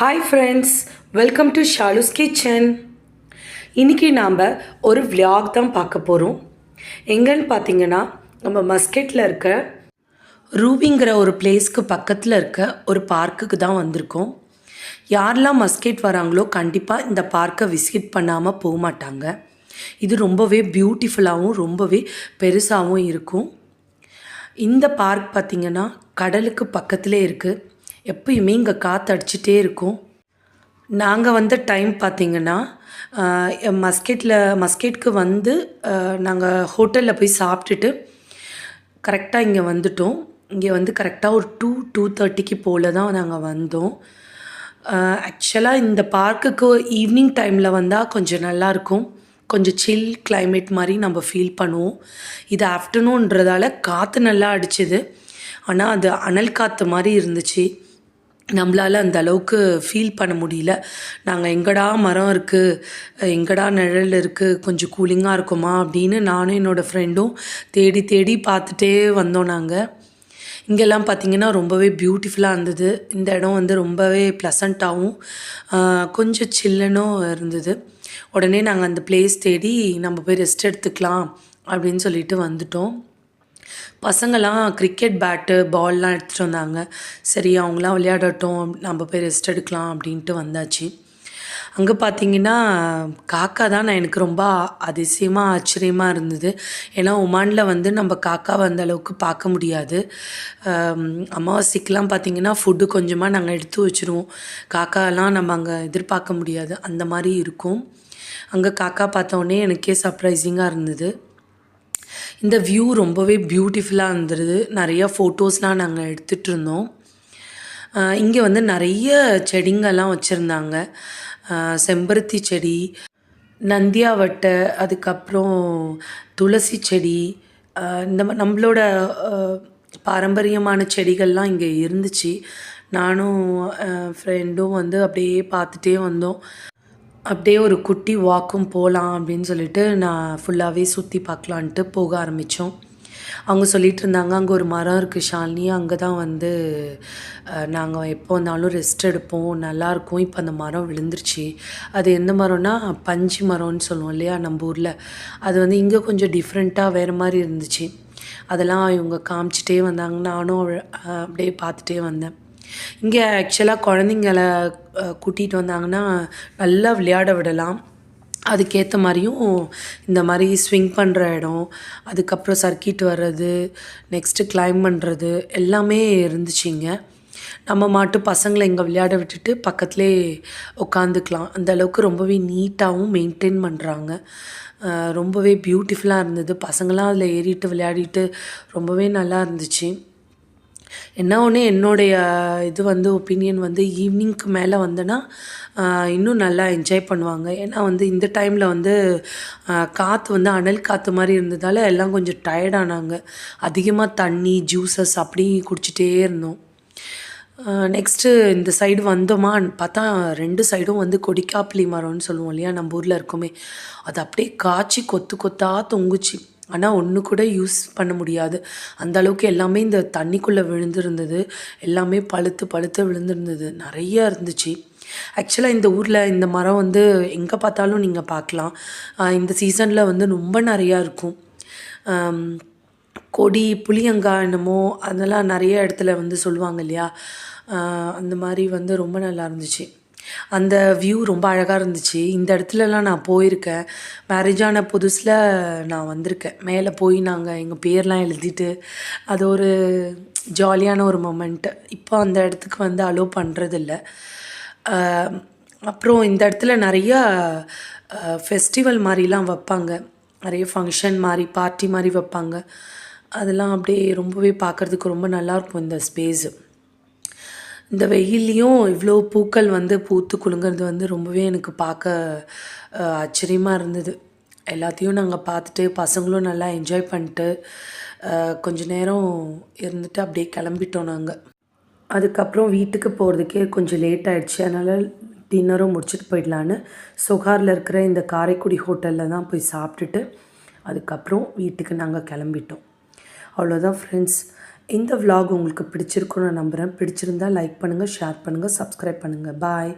Hi friends, welcome to Shalu's kitchen. இன்றைக்கி நாம் ஒரு vlog தான் பார்க்க போகிறோம். எங்கன்னு பார்த்தீங்கன்னா, நம்ம மஸ்கெட்டில் இருக்க ரூபிங்கிற ஒரு பிளேஸ்க்கு பக்கத்தில் இருக்க ஒரு பார்க்குக்கு தான் வந்திருக்கோம். யாரெல்லாம் மஸ்கெட் வராங்களோ கண்டிப்பாக இந்த பார்க்கை விசிட் பண்ணாமல் போக மாட்டாங்க. இது ரொம்பவே பியூட்டிஃபுல்லாகவும் ரொம்பவே பெருசாகவும் இருக்கும். இந்த பார்க் பார்த்திங்கன்னா கடலுக்கு பக்கத்திலே இருக்குது. எப்பயுமே இங்கே காற்று அடிச்சிட்டே இருக்கும். நாங்கள் வந்த டைம் பார்த்திங்கன்னா மஸ்கெட்க்கு வந்து நாங்கள் ஹோட்டலில் போய் சாப்பிட்டுட்டு கரெக்டாக இங்கே வந்துட்டோம். இங்கே வந்து கரெக்டாக ஒரு 2:30 போல் தான் நாங்கள் வந்தோம். ஆக்சுவலாக இந்த பார்க்குக்கு ஈவினிங் டைமில் வந்தால் கொஞ்சம் நல்லாயிருக்கும். கொஞ்சம் சில் கிளைமேட் மாதிரி நம்ம ஃபீல் பண்ணுவோம். இது ஆஃப்டர்நூன்றதால காற்று நல்லா அடிச்சுது. ஆனால் அது அனல் காற்று மாதிரி இருந்துச்சு. நம்மளால் அந்த அளவுக்கு ஃபீல் பண்ண முடியல. நாங்கள் எங்கடா மரம் இருக்குது, எங்கடா நிழல் இருக்குது, கொஞ்சம் கூலிங்காக இருக்குமா அப்படின்னு நானும் என்னோடய ஃப்ரெண்டும் தேடி தேடி பார்த்துட்டே வந்தோம். நாங்கள் இங்கெல்லாம் பார்த்திங்கன்னா ரொம்பவே பியூட்டிஃபுல்லாக இருந்தது. இந்த இடம் வந்து ரொம்பவே ப்ளசண்ட்டாகவும் கொஞ்சம் சில்லுன்னும் இருந்தது. உடனே நாங்கள் அந்த பிளேஸ் தேடி நம்ம போய் ரெஸ்ட் எடுத்துக்கலாம் அப்படின்னு சொல்லிட்டு வந்துட்டோம். பசங்களாம் கிரிக்கெட் பேட்டு பால்லாம் எடுத்துகிட்டு வந்தாங்க. சரி, அவங்களாம் விளையாடட்டும், நம்ம போய் ரெஸ்ட் எடுக்கலாம் அப்படின்ட்டு வந்தாச்சு. அங்கே பார்த்திங்கன்னா காக்கா தான் எனக்கு ரொம்ப அதிசயமாக ஆச்சரியமாக இருந்தது. ஏன்னா ஒமானில் வந்து நம்ம காக்காவை அந்த அளவுக்கு பார்க்க முடியாது. அமாவாசைக்கெலாம் பார்த்திங்கன்னா ஃபுட்டு கொஞ்சமாக நாங்கள் எடுத்து வச்சுருவோம். காக்காலாம் நம்ம அங்கே எதிர்பார்க்க முடியாது, அந்த மாதிரி இருக்கும். அங்கே காக்கா பார்த்தோன்னே எனக்கே சர்ப்ரைசிங்காக இருந்தது. இந்த வியூ ரொம்பவே பியூட்டிஃபுல்லாக இருந்தது. நிறைய ஃபோட்டோஸ்லாம் நாங்கள் எடுத்துகிட்டு இருந்தோம். இங்கே வந்து நிறைய செடிங்கெல்லாம் வச்சுருந்தாங்க. செம்பருத்தி செடி, நந்தியாவட்டை, அதுக்கப்புறம் துளசி செடி, இந்த நம்மளோட பாரம்பரியமான செடிகள்லாம் இங்கே இருந்துச்சு. நானும் ஃப்ரெண்டும் வந்து அப்படியே பார்த்துட்டே வந்தோம். அப்படியே ஒரு குட்டி வாக்கும் போகலாம் அப்படின்னு சொல்லிட்டு நான் ஃபுல்லாகவே சுற்றி பார்க்கலான்ட்டு போக ஆரம்பித்தோம். அவங்க சொல்லிகிட்டு இருந்தாங்க, அங்கே ஒரு மரம் இருக்குது ஷாலினி, அங்கே தான் வந்து நாங்கள் எப்போ வந்தாலும் ரெஸ்ட் எடுப்போம், நல்லாயிருக்கும். இப்போ அந்த மரம் விழுந்துருச்சு. அது எந்த மரம்னா பஞ்சு மரம்னு சொல்லுவோம் இல்லையா நம்ம ஊரில். அது வந்து இங்கே கொஞ்சம் டிஃப்ரெண்ட்டாக வேறு மாதிரி இருந்துச்சு. அதெல்லாம் இவங்க காமிச்சிட்டே வந்தாங்க. நானும் அப்படியே பார்த்துட்டே வந்தேன். இங்கே ஆக்சுவலாக குழந்தைங்கள கூட்டிகிட்டு வந்தாங்கன்னா நல்லா விளையாட விடலாம். அதுக்கேற்ற மாதிரியும் இந்த மாதிரி ஸ்விங் பண்ணுற இடம், அதுக்கப்புறம் சர்க்கிட் வர்றது, நெக்ஸ்ட்டு கிளைம் பண்ணுறது எல்லாமே இருந்துச்சுங்க. நம்ம மாட்டு பசங்களை இங்கே விளையாட விட்டுட்டு பக்கத்துலேயே உட்காந்துக்கலாம். அந்த அளவுக்கு ரொம்பவே நீட்டாகவும் மெயின்டைன் பண்ணுறாங்க. ரொம்பவே பியூட்டிஃபுல்லாக இருந்தது. பசங்களாம் அதில் ஏறிட்டு விளையாடிட்டு ரொம்பவே நல்லா இருந்துச்சு. என்ன ஒன்று என்னுடைய இது வந்து ஒப்பீனியன் வந்து ஈவினிங்க்கு மேலே வந்தேன்னா இன்னும் நல்லா என்ஜாய் பண்ணுவாங்க. ஏன்னா வந்து இந்த டைமில் வந்து காற்று வந்து அனல் காற்று மாதிரி இருந்ததால் எல்லாம் கொஞ்சம் டயர்டானாங்க. அதிகமாக தண்ணி ஜூஸஸ் அப்படி குடிச்சிட்டே இருந்தோம். நெக்ஸ்ட்டு இந்த சைடு வந்தோமா பார்த்தா 2 சைடும் வந்து கொடிக்காப்புளி மரம்னு சொல்லுவோம் இல்லையா, நம்ம ஊரில் இருக்குமே, அது அப்படியே காய்ச்சி கொத்து கொத்தாக தொங்குச்சு. ஆனால் ஒன்று கூட யூஸ் பண்ண முடியாது. அந்த அளவுக்கு எல்லாமே இந்த தண்ணிக்குள்ளே விழுந்துருந்தது. எல்லாமே பழுத்து பழுத்து விழுந்துருந்தது, நிறைய இருந்துச்சு. ஆக்சுவலாக இந்த ஊரில் இந்த மரம் வந்து எங்கே பார்த்தாலும் நீங்கள் பார்க்கலாம். இந்த சீசனில் வந்து ரொம்ப நிறையா இருக்கும். கொடி புளியங்காய் என்னமோ அதெல்லாம் நிறைய இடத்துல வந்து சொல்லுவாங்க இல்லையா, அந்த மாதிரி வந்து ரொம்ப நல்லா இருந்துச்சு. அந்த வியூ ரொம்ப அழகாக இருந்துச்சு. இந்த இடத்துலலாம் நான் போயிருக்கேன். மேரேஜ் ஆன புதுசில் நான் வந்திருக்கேன். மேலே போய் நாங்கள் எங்கள் பேர்லாம் எழுதிட்டு அது ஒரு ஜாலியான ஒரு மொமெண்ட்டு. இப்போ அந்த இடத்துக்கு வந்து அலோவ் பண்ணுறதில்ல. அப்புறம் இந்த இடத்துல நிறையா ஃபெஸ்டிவல் மாதிரிலாம் வைப்பாங்க. நிறைய ஃபங்க்ஷன் மாதிரி பார்ட்டி மாதிரி வைப்பாங்க. அதெல்லாம் அப்படியே ரொம்பவே பார்க்குறதுக்கு ரொம்ப நல்லாயிருக்கும் இந்த ஸ்பேஸு. இந்த வெயில்லையும் இவ்வளோ பூக்கள் வந்து பூத்து குலுங்கிறது வந்து ரொம்பவே எனக்கு பார்க்க ஆச்சரியமாக இருந்தது. எல்லாத்தையும் நாங்கள் பார்த்துட்டு பசங்களும் நல்லா என்ஜாய் பண்ணிட்டு கொஞ்ச நேரம் இருந்துட்டு அப்படியே கிளம்பிட்டோம் நாங்கள். அதுக்கப்புறம் வீட்டுக்கு போகிறதுக்கே கொஞ்சம் லேட் ஆகிடுச்சு. அதனால் டின்னரும் முடிச்சுட்டு போயிடலான்னு சொகாரில் இருக்கிற இந்த காரைக்குடி ஹோட்டலில் தான் போய் சாப்பிட்டுட்டு அதுக்கப்புறம் வீட்டுக்கு நாங்கள் கிளம்பிட்டோம். அவ்வளோதான் ஃப்ரெண்ட்ஸ். இந்த vlog உங்களுக்கு பிடிச்சிருக்கும்னு நான் நம்புகிறேன். பிடிச்சிருந்தா லைக் பண்ணுங்கள், ஷேர் பண்ணுங்கள், சப்ஸ்கிரைப் பண்ணுங்கள். பாய்.